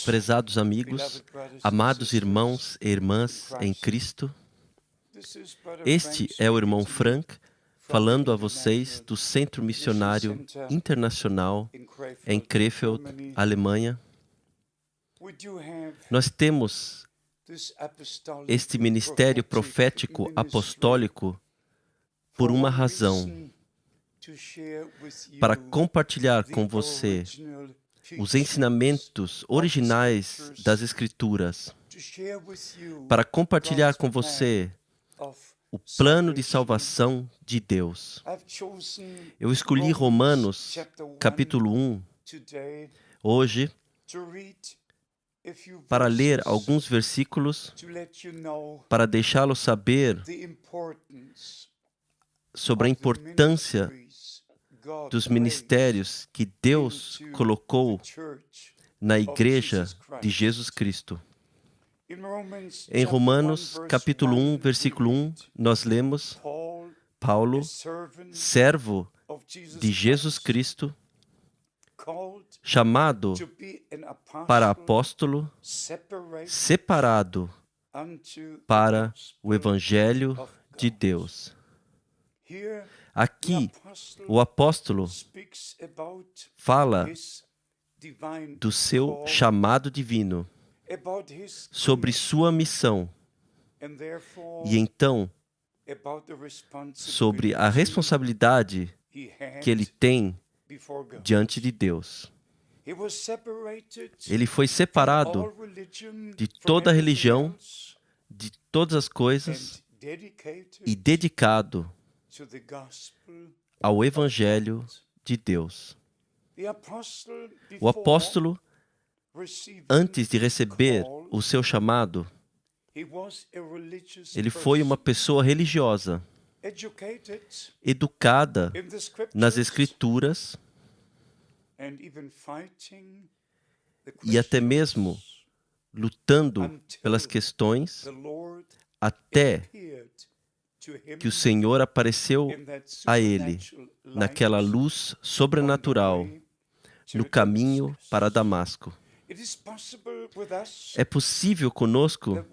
Prezados amigos, amados irmãos e irmãs em Cristo, este é o irmão Frank falando a vocês do Centro Missionário Internacional em Krefeld, Alemanha. Nós temos este ministério profético apostólico por uma razão: para compartilhar com você os ensinamentos originais das Escrituras, para compartilhar com você o plano de salvação de Deus. Eu escolhi Romanos, capítulo 1, hoje, para ler alguns versículos, para deixá-lo saber sobre a importância dos ministérios que Deus colocou na Igreja de Jesus Cristo. Em Romanos, capítulo 1, versículo 1, nós lemos: Paulo, servo de Jesus Cristo, chamado para apóstolo, separado para o Evangelho de Deus. Aqui, o apóstolo fala do seu chamado divino, sobre sua missão, e então sobre a responsabilidade que ele tem diante de Deus. Ele foi separado de toda a religião, de todas as coisas, e dedicado ao Evangelho de Deus. O apóstolo, antes de receber o seu chamado, ele foi uma pessoa religiosa, educada nas Escrituras e até mesmo lutando pelas questões, até que o Senhor apareceu a ele naquela luz sobrenatural no caminho para Damasco. É possível conosco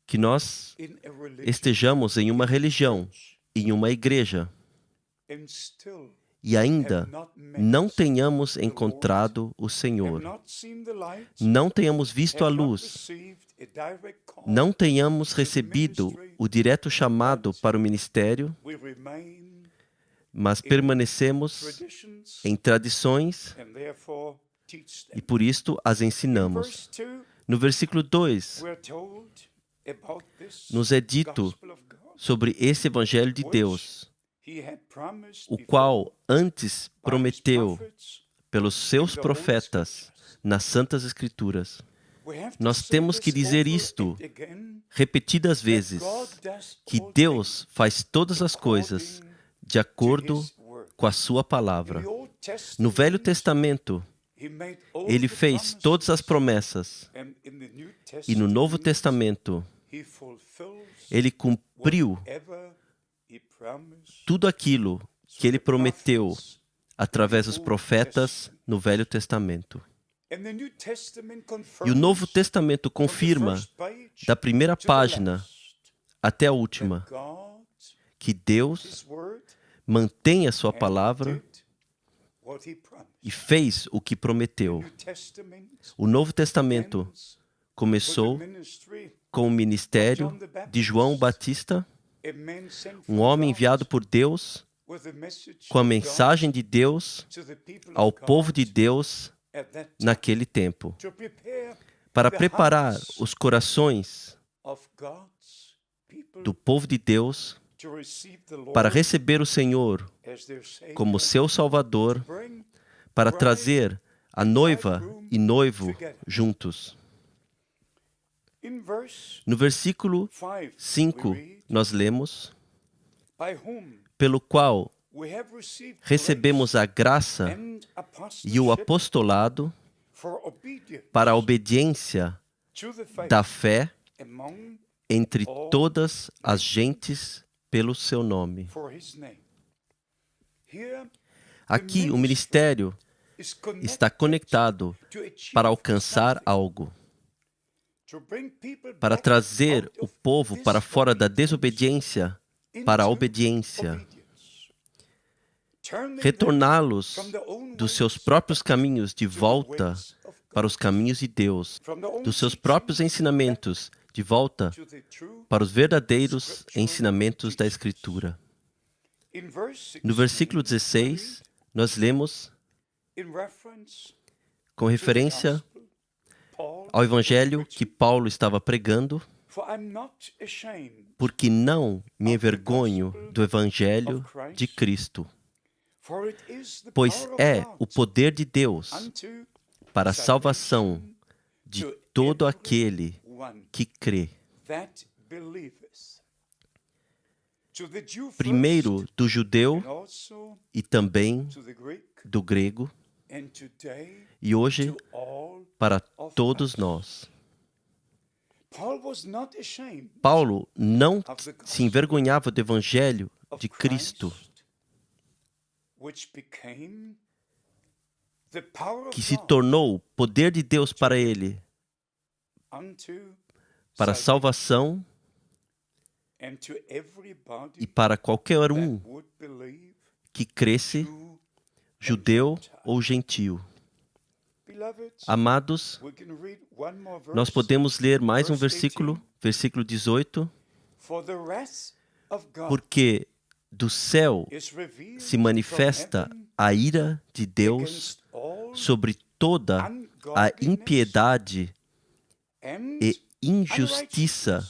que nós estejamos em uma religião, em uma igreja, e ainda não tenhamos encontrado o Senhor, não tenhamos visto a luz, não tenhamos recebido o direto chamado para o ministério, mas permanecemos em tradições e por isto as ensinamos. No versículo 2, nos é dito sobre esse Evangelho de Deus, o qual antes prometeu pelos seus profetas nas Santas Escrituras. Nós temos que dizer isto repetidas vezes, que Deus faz todas as coisas de acordo com a sua palavra. No Velho Testamento, Ele fez todas as promessas, e no Novo Testamento, Ele cumpriu tudo aquilo que Ele prometeu através dos profetas no Velho Testamento. E o Novo Testamento confirma, da primeira página até a última, que Deus mantém a sua palavra e fez o que prometeu. O Novo Testamento começou com o ministério de João Batista, um homem enviado por Deus com a mensagem de Deus ao povo de Deus naquele tempo, para preparar os corações do povo de Deus para receber o Senhor como seu Salvador, para trazer a noiva e noivo juntos. No versículo 5, nós lemos: pelo qual recebemos a graça e o apostolado para a obediência da fé entre todas as gentes pelo seu nome. Aqui, o ministério está conectado para alcançar algo, para trazer o povo para fora da desobediência para a obediência, retorná-los dos seus próprios caminhos de volta para os caminhos de Deus, dos seus próprios ensinamentos de volta para os verdadeiros ensinamentos da Escritura. No versículo 16, nós lemos, com referência ao Evangelho que Paulo estava pregando, porque não me envergonho do Evangelho de Cristo, pois é o poder de Deus para a salvação de todo aquele que crê. Primeiro do judeu e também do grego, e hoje para todos nós. Paulo não se envergonhava do Evangelho de Cristo, que se tornou o poder de Deus para ele, para a salvação e para qualquer um que cresce, judeu ou gentio. Amados, nós podemos ler mais um versículo, versículo 18, porque do céu se manifesta a ira de Deus sobre toda a impiedade e injustiça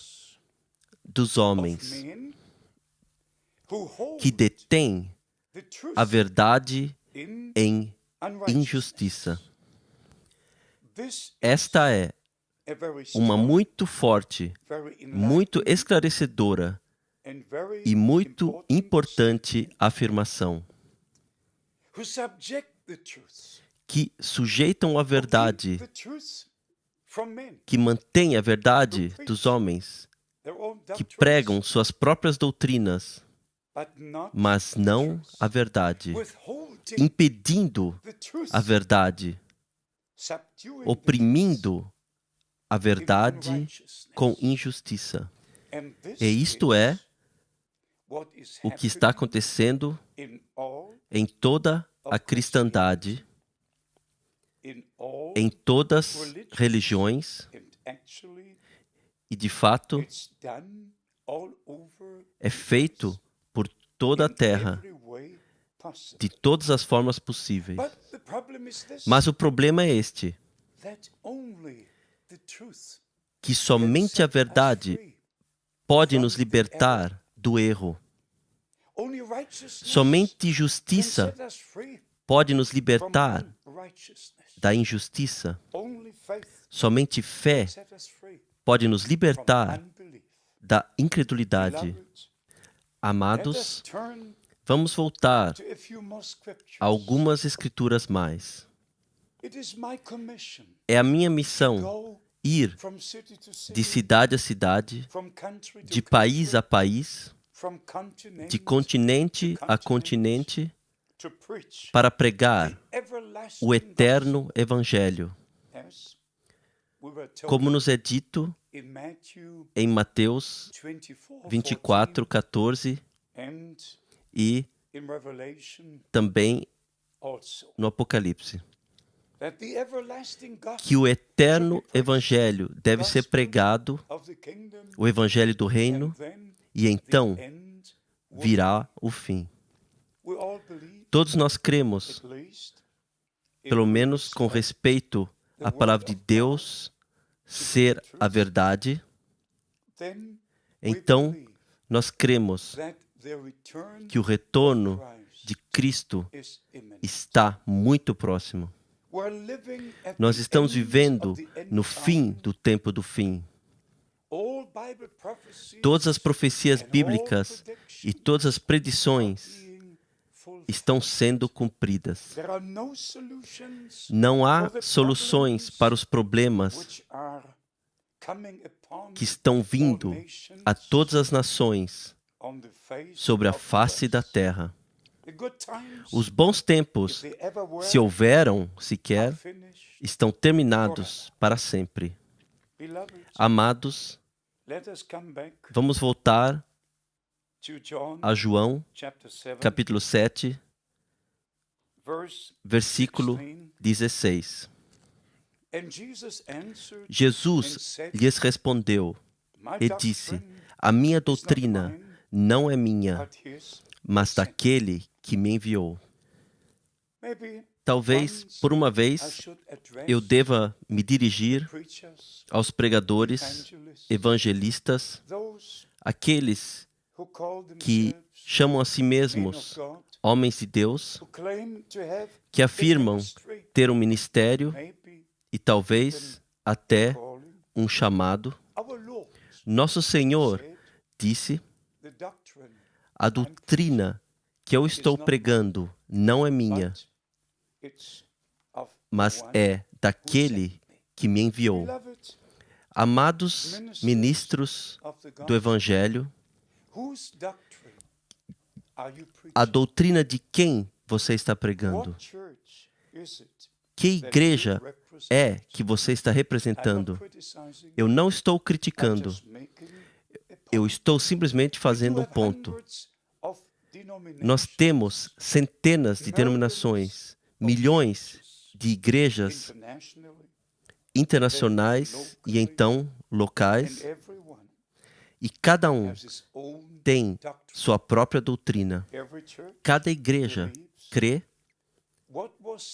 dos homens, que detêm a verdade em injustiça. Esta é uma muito forte, muito esclarecedora e muito importante afirmação, que sujeitam a verdade, que mantém a verdade dos homens, que pregam suas próprias doutrinas, mas não a verdade, impedindo a verdade, oprimindo a verdade com injustiça. E isto é o que está acontecendo em toda a cristandade, em todas as religiões, e de fato é feito por toda a terra, de todas as formas possíveis. Mas o problema é este, que somente a verdade pode nos libertar do erro. Somente justiça pode nos libertar da injustiça. Somente fé pode nos libertar da incredulidade. Amados, vamos voltar a algumas escrituras mais. É a minha missão ir de cidade a cidade, de país a país, de continente a continente, para pregar o eterno Evangelho. Como nos é dito em Mateus 24, 14 e também no Apocalipse, que o eterno Evangelho deve ser pregado, o Evangelho do Reino, e então virá o fim. Todos nós cremos, pelo menos com respeito à palavra de Deus ser a verdade. Então, nós cremos que o retorno de Cristo está muito próximo. Nós estamos vivendo no fim do tempo do fim. Todas as profecias bíblicas e todas as predições estão sendo cumpridas. Não há soluções para os problemas que estão vindo a todas as nações sobre a face da terra. Os bons tempos, se houveram sequer, estão terminados para sempre. Amados, vamos voltar a João, capítulo 7, versículo 16. Jesus lhes respondeu e disse: a minha doutrina não é minha, mas daquele que me enviou. Talvez, por uma vez, eu deva me dirigir aos pregadores, evangelistas, aqueles que chamam a si mesmos homens de Deus, que afirmam ter um ministério e talvez até um chamado. Nosso Senhor disse: a doutrina que eu estou pregando não é minha, mas é daquele que me enviou. Amados ministros do Evangelho, a doutrina de quem você está pregando? Que igreja é que você está representando? Eu não estou criticando. Eu estou simplesmente fazendo um ponto. Nós temos centenas de denominações, milhões de igrejas internacionais e então locais, e cada um tem sua própria doutrina. Cada igreja crê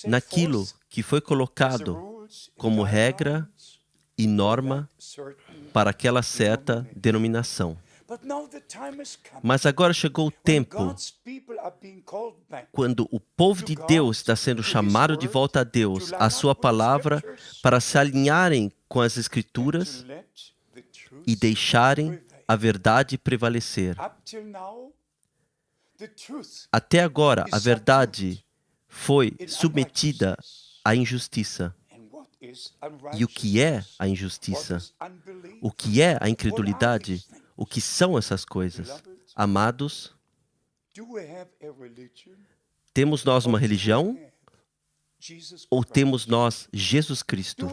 naquilo que foi colocado como regra e norma para aquela certa denominação. Mas agora chegou o tempo quando o povo de Deus está sendo chamado de volta a Deus, a sua palavra, para se alinharem com as Escrituras e deixarem a verdade prevalecer. Até agora, a verdade foi submetida à injustiça. E o que é a injustiça? O que é a incredulidade? O que são essas coisas? Amados, temos nós uma religião ou temos nós Jesus Cristo?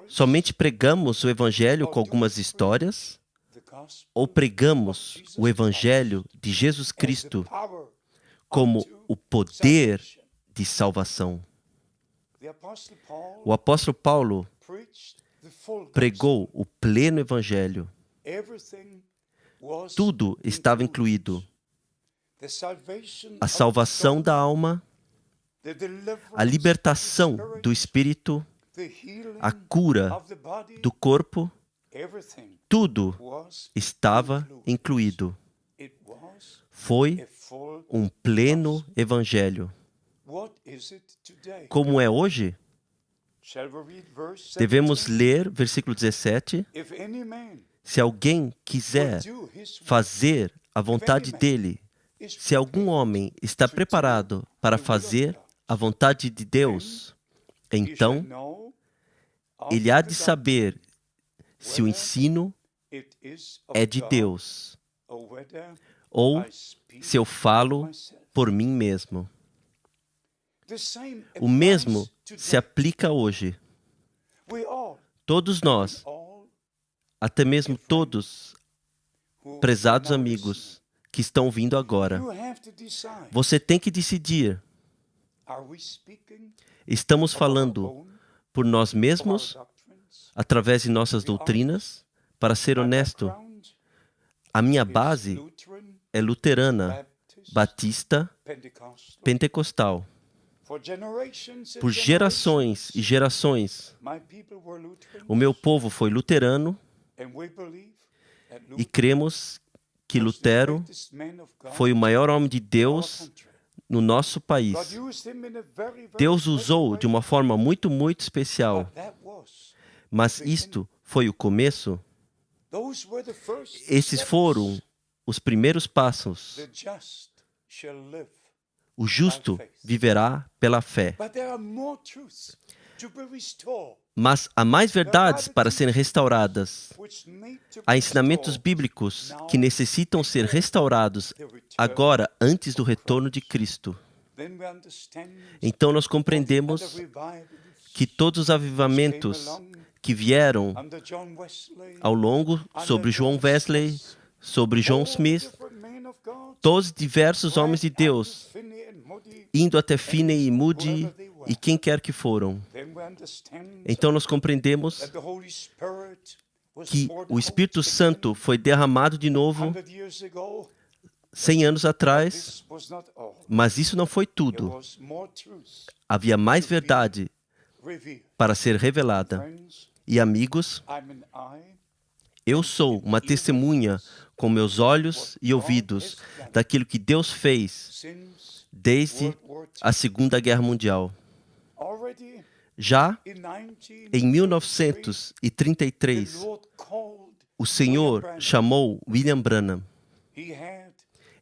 Somente pregamos o Evangelho com algumas histórias? Ou pregamos o Evangelho de Jesus Cristo como o poder de salvação? O apóstolo Paulo pregou o pleno Evangelho. Tudo estava incluído. A salvação da alma, a libertação do espírito, a cura do corpo, tudo estava incluído. Foi um pleno Evangelho. Como é hoje? Devemos ler versículo 17. Se alguém quiser fazer a vontade dele, se algum homem está preparado para fazer a vontade de Deus, então ele há de saber se o ensino é de Deus ou se eu falo por mim mesmo. O mesmo se aplica hoje. Todos nós, até mesmo todos, prezados amigos que estão vindo agora, você tem que decidir: estamos falando por nós mesmos, através de nossas doutrinas? Para ser honesto, a minha base é luterana, batista, pentecostal. Por gerações e gerações, o meu povo foi luterano e cremos que Lutero foi o maior homem de Deus no nosso país. Deus usou de uma forma muito, muito especial. Mas isto foi o começo. Esses foram os primeiros passos. O justo viverá pela fé. Mas há mais verdades para serem restauradas, Há ensinamentos bíblicos que necessitam ser restaurados agora, antes do retorno de Cristo. Então nós compreendemos que todos os avivamentos que vieram ao longo sobre John Wesley, sobre John Smith, todos diversos homens de Deus, indo até Finney e Moody e quem quer que foram. Então nós compreendemos que o Espírito Santo foi derramado de novo 100 anos atrás, mas isso não foi tudo. Havia mais verdade para ser revelada. E amigos, eu sou uma testemunha com meus olhos e ouvidos daquilo que Deus fez desde a Segunda Guerra Mundial. Já em 1933, o Senhor chamou William Branham.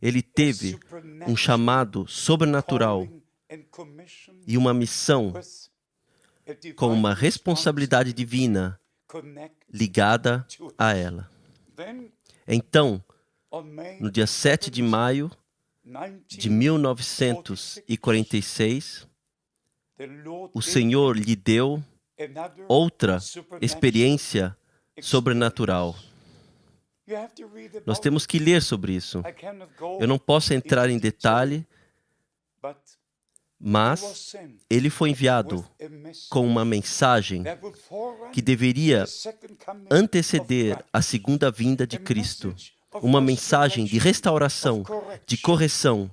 Ele teve um chamado sobrenatural e uma missão com uma responsabilidade divina ligada a ela. Então, no dia 7 de maio de 1946, o Senhor lhe deu outra experiência sobrenatural. Nós temos que ler sobre isso. Eu não posso entrar em detalhe, mas ele foi enviado com uma mensagem que deveria anteceder a segunda vinda de Cristo. Uma mensagem de restauração, de correção,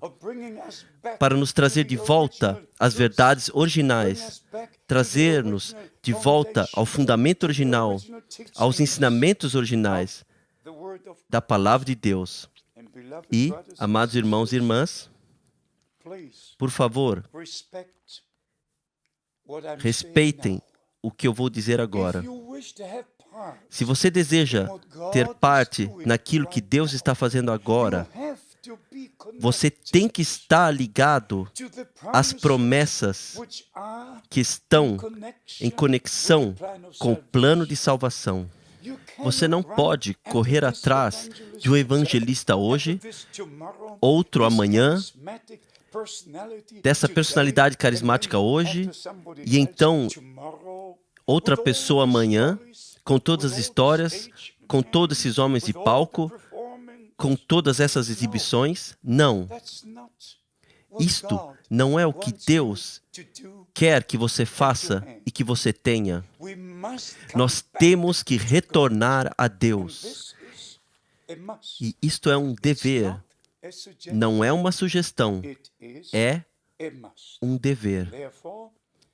para nos trazer de volta às verdades originais, trazer-nos de volta ao fundamento original, aos ensinamentos originais da Palavra de Deus. E, amados irmãos e irmãs, por favor, respeitem o que eu vou dizer agora. Se você deseja ter parte naquilo que Deus está fazendo agora, você tem que estar ligado às promessas que estão em conexão com o plano de salvação. Você não pode correr atrás de um evangelista hoje, outro amanhã, dessa personalidade carismática hoje, e então outra pessoa amanhã, com todas as histórias, com todos esses homens de palco, com todas essas exibições. Não. Isto não é o que Deus quer que você faça e que você tenha. Nós temos que retornar a Deus. E isto é um dever. Não é uma sugestão. É um dever.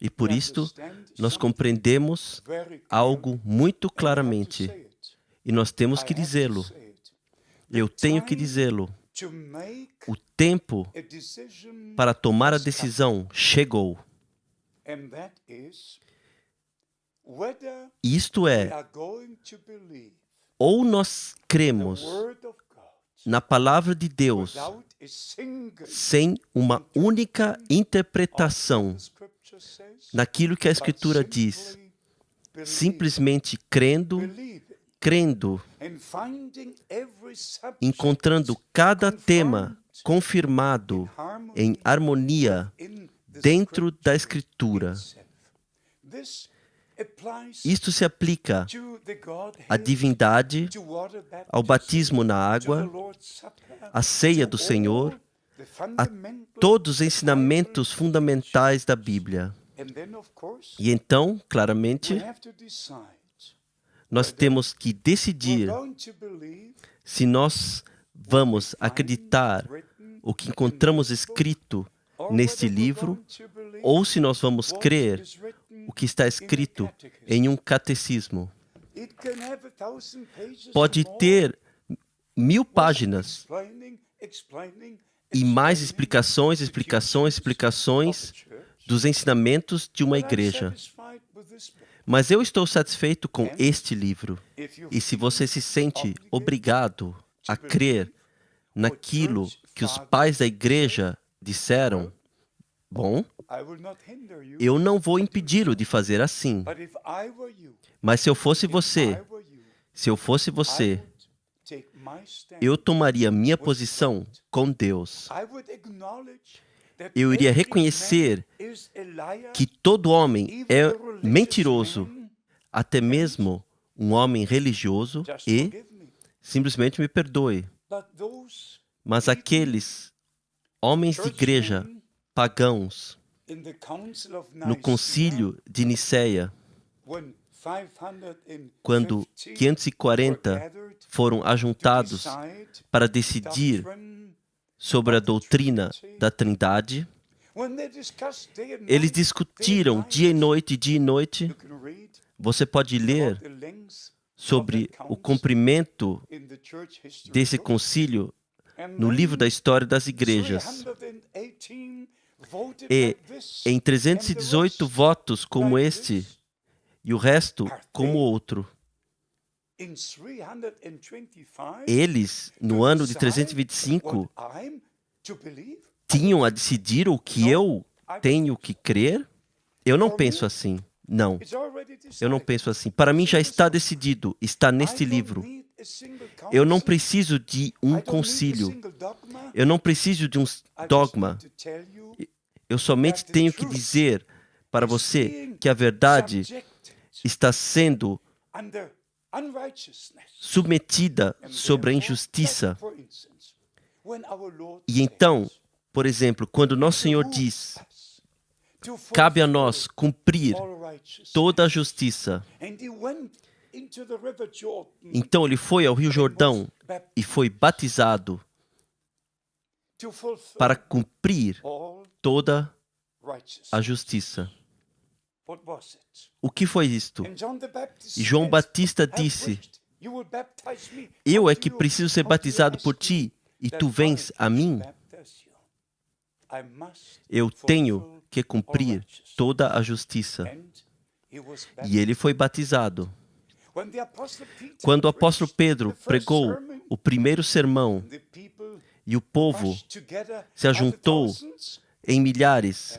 E por isto, nós compreendemos algo muito claramente. E nós temos que dizê-lo. Eu tenho que dizê-lo. O tempo para tomar a decisão chegou. Isto é, ou nós cremos na Palavra de Deus sem uma única interpretação naquilo que a Escritura diz, simplesmente crendo, encontrando cada tema confirmado em harmonia dentro da Escritura. Isto se aplica à divindade, ao batismo na água, à ceia do Senhor, a todos os ensinamentos fundamentais da Bíblia. E então, claramente, nós temos que decidir se nós vamos acreditar o que encontramos escrito neste livro ou se nós vamos crer o que está escrito em um catecismo. Pode ter 1000 páginas e mais explicações dos ensinamentos de uma igreja. Mas eu estou satisfeito com este livro. E se você se sente obrigado a crer naquilo que os pais da igreja disseram, bom, eu não vou impedi-lo de fazer assim. Mas se eu fosse você, Se eu fosse você, eu tomaria minha posição com Deus. Eu iria reconhecer que todo homem é mentiroso, até mesmo um homem religioso, e simplesmente me perdoe. Mas aqueles homens de igreja pagãos, no concílio de Niceia, quando 540 foram ajuntados para decidir sobre a doutrina da Trindade, eles discutiram dia e noite. Você pode ler sobre o cumprimento desse concílio no livro da história das igrejas. E em 318 votos como este, e o resto como outro. Eles, no ano de 325, tinham a decidir o que eu tenho que crer? Eu não penso assim. Não, eu não penso assim. Para mim já está decidido, está neste livro. Eu não preciso de um concílio. Eu não preciso de um dogma. Eu somente tenho que dizer para você que a verdade está sendo submetida sobre a injustiça. E então, por exemplo, quando nosso Senhor diz, cabe a nós cumprir toda a justiça. Então ele foi ao Rio Jordão e foi batizado para cumprir toda a justiça. O que foi isto? E João Batista disse, eu é que preciso ser batizado por ti, e tu vens a mim? Eu tenho que cumprir toda a justiça. E ele foi batizado. Quando o apóstolo Pedro pregou o primeiro sermão, e o povo se ajuntou em milhares,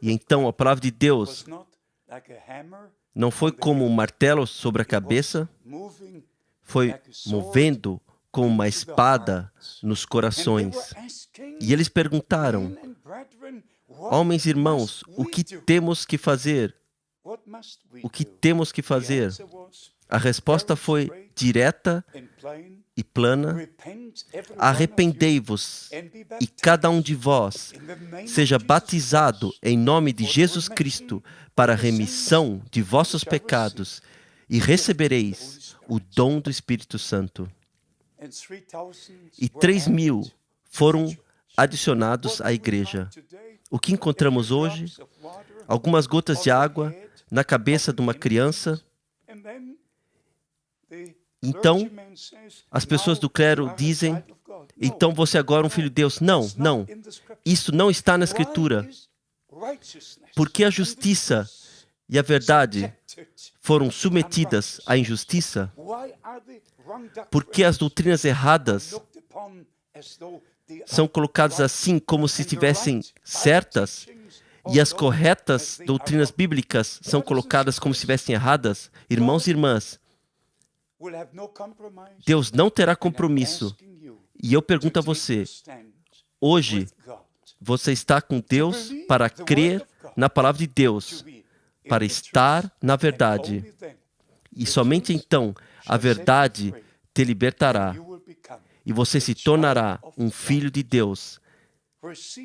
e então a palavra de Deus não foi como um martelo sobre a cabeça, foi movendo como uma espada nos corações. E eles perguntaram, homens e irmãos, o que temos que fazer? O que temos que fazer? A resposta foi direta e plana. Arrependei-vos e cada um de vós seja batizado em nome de Jesus Cristo para a remissão de vossos pecados e recebereis o dom do Espírito Santo. E 3.000 foram adicionados à igreja. O que encontramos hoje? Algumas gotas de água na cabeça de uma criança. Então, as pessoas do clero dizem, então você agora é um filho de Deus. Não, não. Isso não está na Escritura. Porque a justiça e a verdade foram submetidas à injustiça? Porque as doutrinas erradas são colocadas assim como se estivessem certas, e as corretas doutrinas bíblicas são colocadas como se estivessem erradas? Irmãos e irmãs, Deus não terá compromisso. E eu pergunto a você, hoje, você está com Deus para crer na palavra de Deus, para estar na verdade. E somente então a verdade te libertará. E você se tornará um filho de Deus,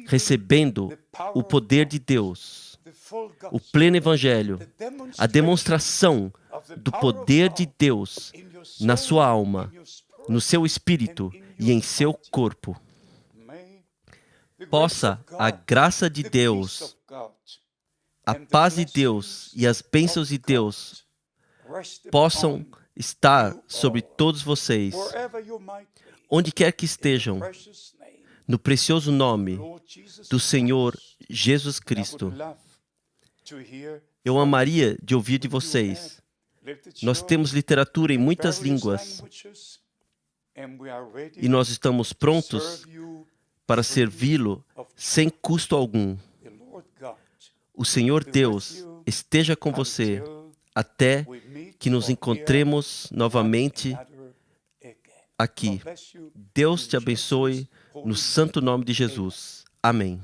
recebendo o poder de Deus, o pleno evangelho, a demonstração do poder de Deus na sua alma, no seu espírito e em seu corpo. Possa a graça de Deus, a paz de Deus e as bênçãos de Deus possam estar sobre todos vocês, onde quer que estejam, no precioso nome do Senhor Jesus Cristo. Eu amaria de ouvir de vocês. Nós temos literatura em muitas línguas e nós estamos prontos para servi-lo sem custo algum. O Senhor Deus esteja com você até que nos encontremos novamente aqui. Deus te abençoe no santo nome de Jesus. Amém.